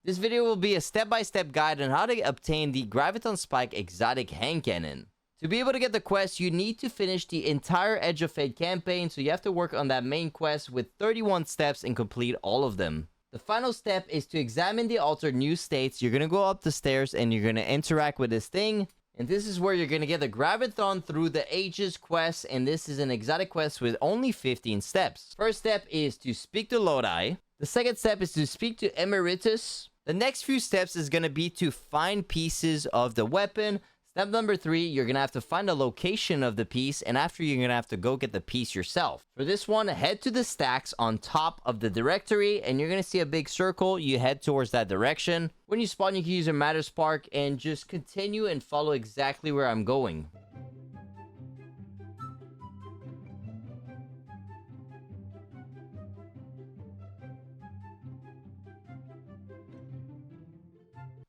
This video will be a step-by-step guide on how to obtain the Graviton Spike exotic hand cannon. To be able to get the quest, you need to finish the entire Edge of Fate campaign, so you have to work on that main quest with 31 steps and complete all of them. The final step is to examine the altered new states. You're going to go up the stairs and you're going to interact with this thing. And this is where you're going to get the Graviton through the Ages quest, and this is an exotic quest with only 15 steps. First step is to speak to Lodi. The second step is to speak to Emeritus. The next few steps is going to be to find pieces of the weapon. Step number 3, you're going to have to find the location of the piece, and after you're going to have to go get the piece yourself. For this one, head to the stacks on top of the directory, and you're going to see a big circle. You head towards that direction. When you spawn, you can use a Matter Spark and just continue and follow exactly where I'm going.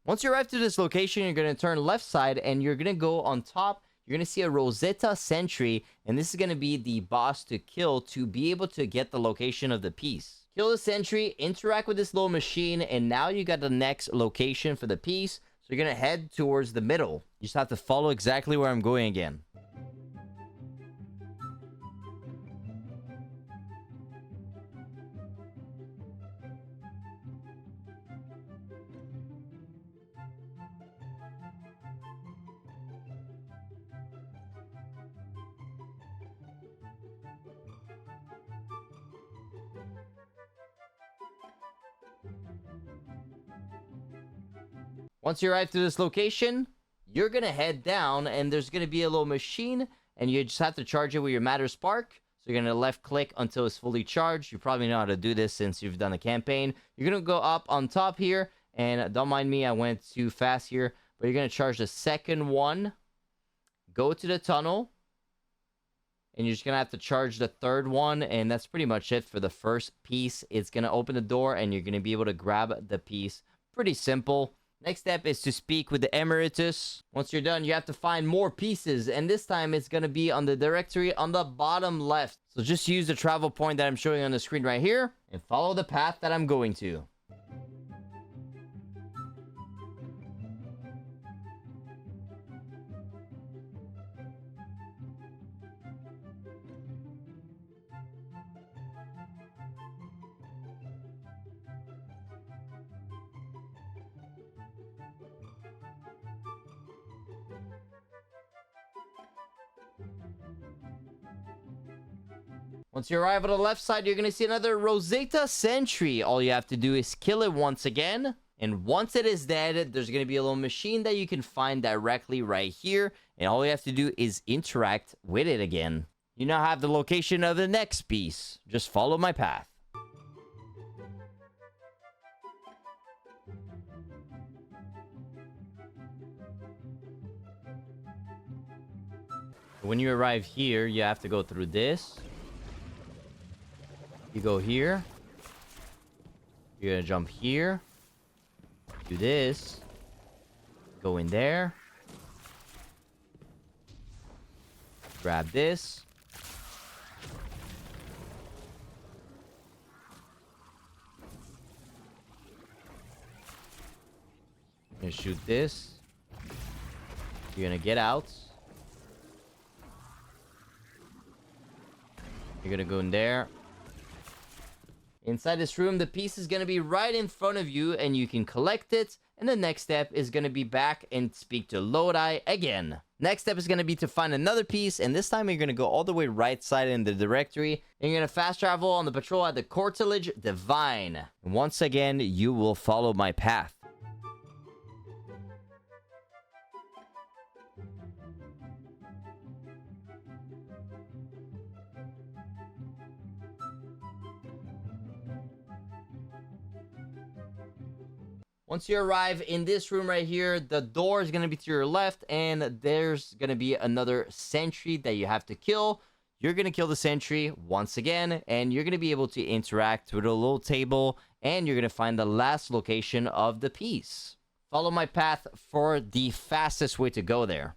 Once you arrive to this location, you're going to turn left side and you're going to go on top. You're going to see a Rosetta Sentry, and this is going to be the boss to kill to be able to get the location of the piece. Kill the sentry, interact with this little machine, and now you got the next location for the piece. So you're going to head towards the middle. You just have to follow exactly where I'm going again. Once you arrive to this location, you're going to head down, and there's going to be a little machine, and you just have to charge it with your Matter Spark. So you're going to left click until it's fully charged. You probably know how to do this since you've done a campaign. You're going to go up on top here, and don't mind me, I went too fast here, but you're going to charge the second one. Go to the tunnel, and you're just going to have to charge the third one, and that's pretty much it for the first piece. It's going to open the door, and you're going to be able to grab the piece. Pretty simple. Next step is to speak with the Emeritus. Once you're done, you have to find more pieces, and this time it's going to be on the directory on the bottom left. So just use the travel point that I'm showing on the screen right here and follow the path that I'm going to. Once you arrive on the left side, you're going to see another Rosetta Sentry. All you have to do is kill it once again. And once it is dead, there's going to be a little machine that you can find directly right here. And all you have to do is interact with it again. You now have the location of the next piece. Just follow my path. When you arrive here, you have to go through this. You go here. You're gonna jump here. Do this. Go in there. Grab this. You're gonna shoot this. You're gonna get out. You're gonna go in there. Inside this room, the piece is going to be right in front of you, and you can collect it. And the next step is going to be back and speak to Lodi again. Next step is going to be to find another piece, and this time you're going to go all the way right side in the directory. And you're going to fast travel on the patrol at the Cortilage Divine. And once again, you will follow my path. Once you arrive in this room right here, the door is going to be to your left, and there's going to be another sentry that you have to kill. You're going to kill the sentry once again, and you're going to be able to interact with a little table, and you're going to find the last location of the piece. Follow my path for the fastest way to go there.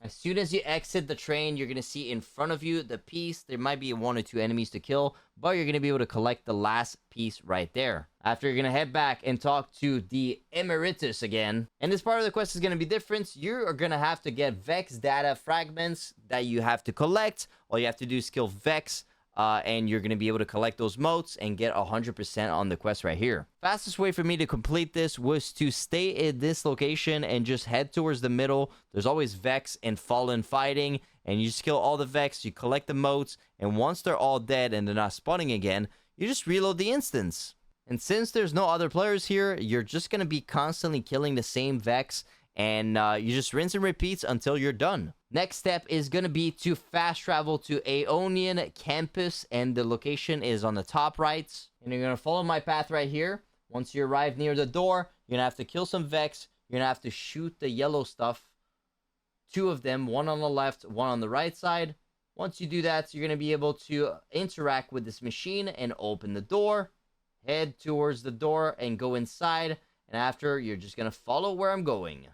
As soon as you exit the train, you're going to see in front of you the piece. There might be 1 or 2 enemies to kill, but you're going to be able to collect the last piece right there. After, you're going to head back and talk to the Emeritus again. And this part of the quest is going to be different. You are going to have to get Vex data fragments that you have to collect. All you have to do is kill Vex. And you're going to be able to collect those motes and get 100% on the quest right here. Fastest way for me to complete this was to stay at this location and just head towards the middle. There's always Vex and Fallen fighting, and you just kill all the Vex, you collect the motes, and once they're all dead and they're not spawning again, you just reload the instance. And since there's no other players here, you're just going to be constantly killing the same Vex, and you just rinse and repeat until you're done. Next step is going to be to fast travel to Aeonian Campus, and the location is on the top right. And you're going to follow my path right here. Once you arrive near the door, you're going to have to kill some Vex. You're going to have to shoot the yellow stuff. 2 of them, 1 on the left, 1 on the right side. Once you do that, you're going to be able to interact with this machine and open the door. Head towards the door and go inside. And after, you're just going to follow where I'm going.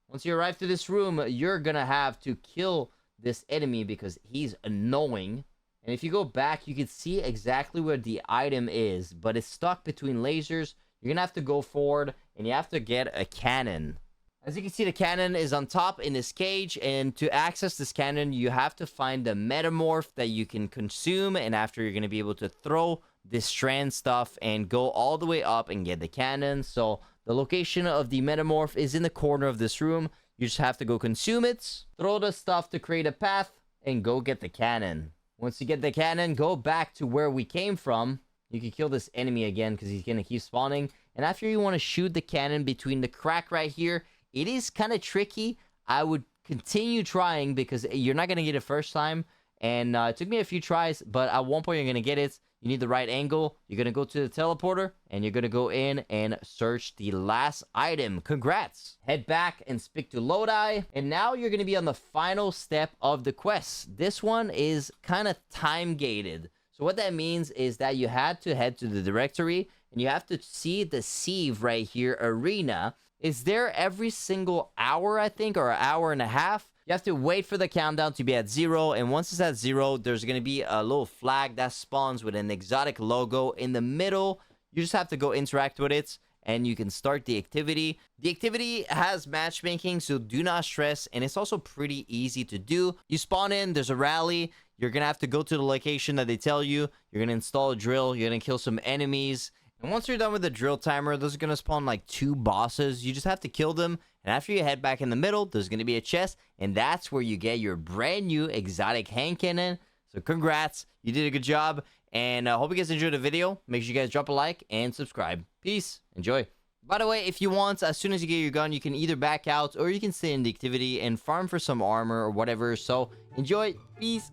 Once you arrive to this room, you're gonna have to kill this enemy because he's annoying. And if you go back, you can see exactly where the item is, but it's stuck between lasers. You're gonna have to go forward, and you have to get a cannon. As you can see, the cannon is on top in this cage, and to access this cannon, you have to find the metamorph that you can consume, and after, you're gonna be able to throw this strand stuff and go all the way up and get the cannon. So the location of the metamorph is in the corner of this room. You just have to go consume it, throw the stuff to create a path, and go get the cannon. Once you get the cannon, go back to where we came from. You can kill this enemy again because he's going to keep spawning. And after, you want to shoot the cannon between the crack right here. It is kind of tricky. I would continue trying because you're not going to get it first time. And it took me a few tries, but at one point you're going to get it. You need the right angle. You're going to go to the teleporter, and you're going to go in and search the last item. Congrats. Head back and speak to Lodi. And now you're going to be on the final step of the quest. This one is kind of time-gated. So what that means is that you had to head to the directory, and you have to see the Sieve right here, arena. It's there every single hour, I think, or an hour and a half. You have to wait for the countdown to be at 0, and once it's at 0, there's going to be a little flag that spawns with an exotic logo in the middle. You just have to go interact with it, and you can start the activity. The activity has matchmaking, so do not stress, and it's also pretty easy to do. You spawn in, there's a rally. You're going to have to go to the location that they tell you. You're going to install a drill. You're going to kill some enemies. And once you're done with the drill timer, those are going to spawn like 2 bosses. You just have to kill them. And after you head back in the middle, there's going to be a chest. And that's where you get your brand new exotic hand cannon. So congrats. You did a good job. And I hope you guys enjoyed the video. Make sure you guys drop a like and subscribe. Peace. Enjoy. By the way, if you want, as soon as you get your gun, you can either back out or you can stay in the activity and farm for some armor or whatever. So enjoy. Peace.